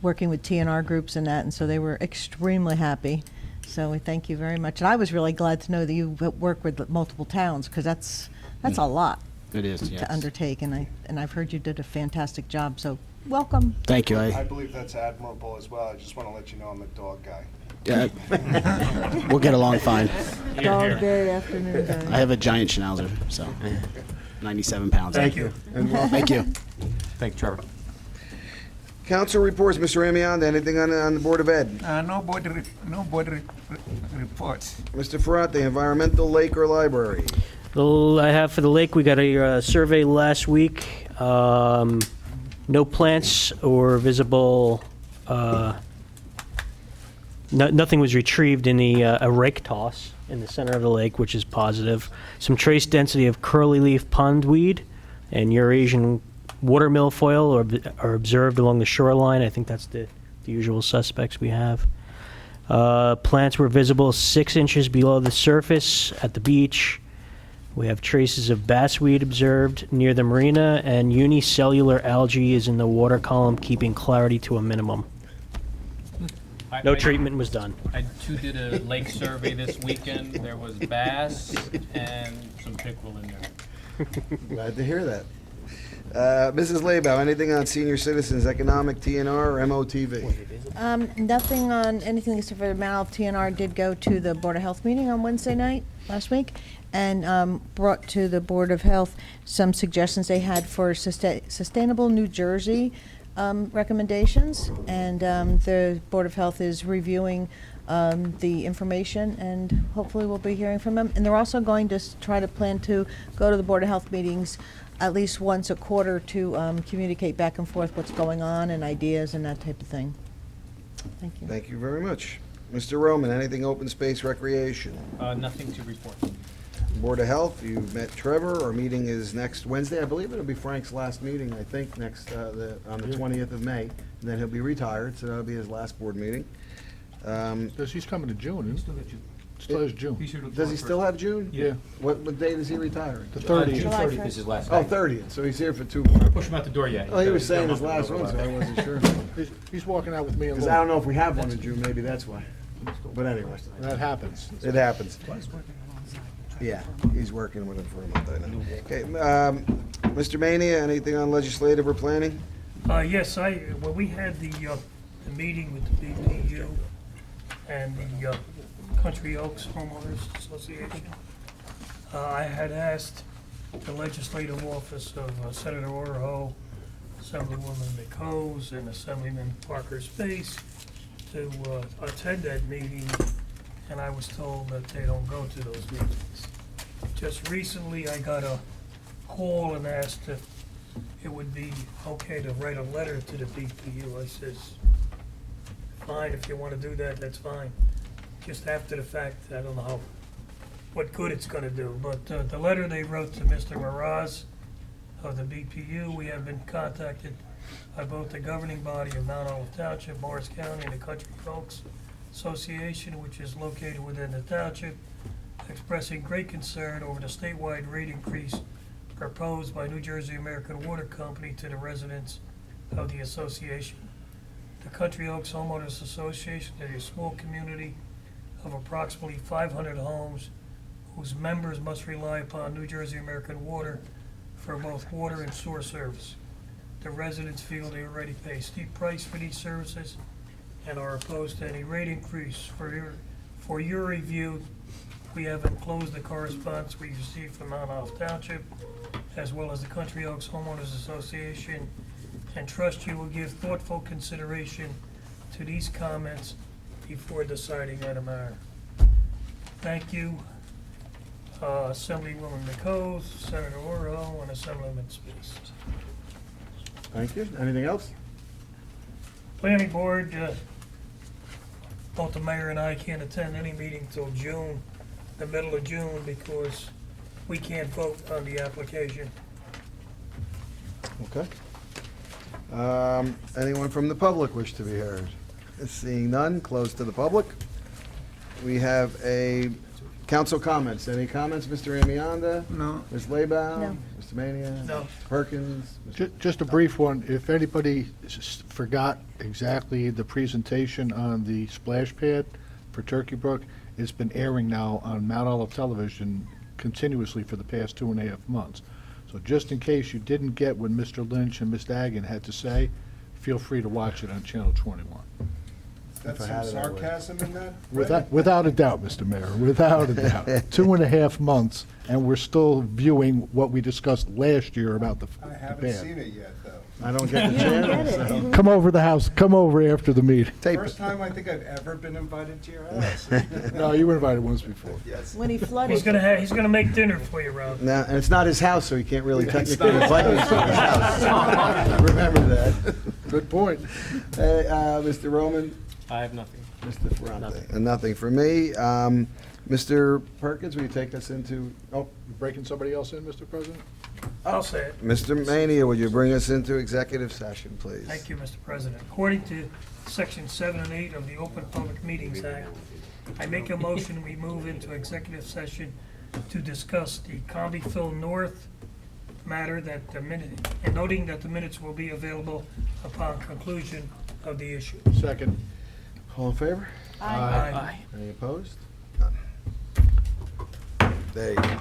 Speaker 7: working with TNR groups and that, and so they were extremely happy. So we thank you very much. And I was really glad to know that you work with multiple towns, because that's a lot
Speaker 13: It is, yes.
Speaker 7: to undertake, and I've heard you did a fantastic job, so welcome.
Speaker 13: Thank you.
Speaker 4: I believe that's admirable as well. I just want to let you know I'm a dog guy.
Speaker 13: We'll get along fine.
Speaker 7: Dog day afternoon.
Speaker 13: I have a giant schnauzer, so 97 pounds.
Speaker 1: Thank you. And
Speaker 13: Thank you.
Speaker 9: Thank you, Trevor.
Speaker 1: council reports, Mr. Amiand, anything on the Board of Ed?
Speaker 12: No board reports.
Speaker 1: Mr. Ferrante, environmental, lake, or library?
Speaker 14: I have for the lake, we got a survey last week. No plants or visible, nothing was retrieved in the a rake toss in the center of the lake, which is positive. Some trace density of curly leaf pondweed and Eurasian water milfoil are observed along the shoreline. I think that's the usual suspects we have. Plants were visible 6 inches below the surface at the beach. We have traces of bassweed observed near the marina, and unicellular algae is in the water column, keeping clarity to a minimum. No treatment was done.
Speaker 6: I too did a lake survey this weekend. There was bass and some pickerel in there.
Speaker 1: Glad to hear that. Mrs. Laybow, anything on senior citizens, economic, TNR, or MOTV?
Speaker 7: Nothing on anything except for the Mount Olive TNR did go to the Board of Health meeting on Wednesday night last week, and brought to the Board of Health some suggestions they had for Sustainable New Jersey recommendations, and the Board of Health is reviewing the information, and hopefully we'll be hearing from them. And they're also going to try to plan to go to the Board of Health meetings at least once a quarter to communicate back and forth what's going on and ideas and that type of thing. Thank you.
Speaker 1: Thank you very much. Mr. Roman, anything open space recreation?
Speaker 6: Nothing to report.
Speaker 1: Board of Health, you've met Trevor. Our meeting is next Wednesday. I believe it'll be Frank's last meeting, I think, on the 20th of May. And then he'll be retired, so that'll be his last board meeting.
Speaker 11: Because he's coming to June, isn't he? Still has June.
Speaker 1: Does he still have June?
Speaker 11: Yeah.
Speaker 1: What date is he retiring?
Speaker 11: The
Speaker 9: June
Speaker 11: 30th.
Speaker 9: 30th is his last
Speaker 1: Oh,
Speaker 9: day.
Speaker 1: 30th, so he's here for 2 more.
Speaker 9: Push him out the door yet.
Speaker 1: Oh, he was
Speaker 9: He's got a
Speaker 1: saying his
Speaker 9: month
Speaker 1: last
Speaker 9: to
Speaker 1: one, so I
Speaker 9: overlap.
Speaker 1: wasn't sure.
Speaker 11: He's walking out with me and
Speaker 1: Because I don't
Speaker 11: Laura.
Speaker 1: know if we have one in June, maybe that's why. But anyway,
Speaker 11: That happens.
Speaker 1: it happens. Yeah, he's working with him for a month, I know. Okay, Mr. Mania, anything on legislative or planning?
Speaker 2: Yes, when we had the meeting with the BPU and the Country Oaks Homeowners Association, I had asked the legislative office of Senator Oroho, Assemblywoman McCose, and Assemblyman Parker Space to attend that meeting, and I was told that they don't go to those meetings. Just recently, I got a call and asked if it would be okay to write a letter to the BPU. I says, fine, if you want to do that, that's fine. Just after the fact, I don't know what good it's going to do. But the letter they wrote to Mr. Maraz of the BPU, we have been contacted by both the governing body of Mount Olive Township, Morris County, and the Country Oaks Association, which is located within the township, expressing great concern over the statewide rate increase proposed by New Jersey American Water Company to the residents of the association. The Country Oaks Homeowners Association is a small community of approximately 500 homes whose members must rely upon New Jersey American Water for both water and sewer service. The residents feel they already pay a steep price for these services and are opposed to any rate increase. For your review, we have enclosed the correspondence we received from Mount Olive Township, as well as the Country Oaks Homeowners Association, and trust you will give thoughtful consideration to these comments before deciding on a matter. Thank you, Assemblywoman McCose, Senator Oroho, and Assemblyman Space.
Speaker 1: Thank you. Anything else?
Speaker 2: Planning Board, both the mayor and I can't attend any meeting till June, the middle of June, because we can't vote on the application.
Speaker 1: Okay. Anyone from the public wish to be heard? Seeing none, close to the public. We have a council comments. Any comments, Mr. Amianda?
Speaker 12: No.
Speaker 1: Ms. Labow?
Speaker 7: No.
Speaker 1: Mr. Mania?
Speaker 2: No.
Speaker 1: Perkins?
Speaker 11: Just a brief one. If anybody forgot exactly the presentation on the splash pad for Turkey Brook, it's been airing now on Mount Olive Television continuously for the past 2.5 months. So just in case you didn't get what Mr. Lynch and Ms. Dagan had to say, feel free to watch it on Channel 21.
Speaker 4: That's
Speaker 1: If I
Speaker 4: some
Speaker 1: had it, I would.
Speaker 4: sarcasm in that?
Speaker 11: Without a doubt, Mr. Mayor, without a doubt. 2.5 months, and we're still viewing what we discussed last year about the
Speaker 4: I
Speaker 11: the
Speaker 4: haven't
Speaker 11: ban.
Speaker 4: seen it yet, though.
Speaker 1: I don't get the
Speaker 7: You don't get
Speaker 1: channel,
Speaker 7: it.
Speaker 1: so
Speaker 11: Come over the house, come over after the meeting.
Speaker 1: tape
Speaker 4: First
Speaker 1: it.
Speaker 4: time I think I've ever been invited to your house.
Speaker 11: No, you were invited once before.
Speaker 4: Yes.
Speaker 7: When he flooded.
Speaker 2: He's gonna make dinner for you, Rob.
Speaker 1: Now, and it's not his house, so he can't really technically invite me to his house. Remember that.
Speaker 11: Good point.
Speaker 1: Hey, Mr. Roman?
Speaker 6: I have nothing.
Speaker 1: Mr. Ferrante? And nothing for me. Mr. Perkins, will you take us into,
Speaker 11: Oh, you breaking somebody else in, Mr. President?
Speaker 2: I'll say it.
Speaker 1: Mr. Mania, would you bring us into executive session, please?
Speaker 2: Thank you, Mr. President. According to Section 7 and 8 of the Open Public Meetings Act, I make a motion we move into executive session to discuss the Conbyville North matter that the minute, and noting that the minutes will be available upon conclusion of the issue.
Speaker 11: Second.
Speaker 1: All in favor?
Speaker 2: Aye.
Speaker 1: Any opposed? None. There you go.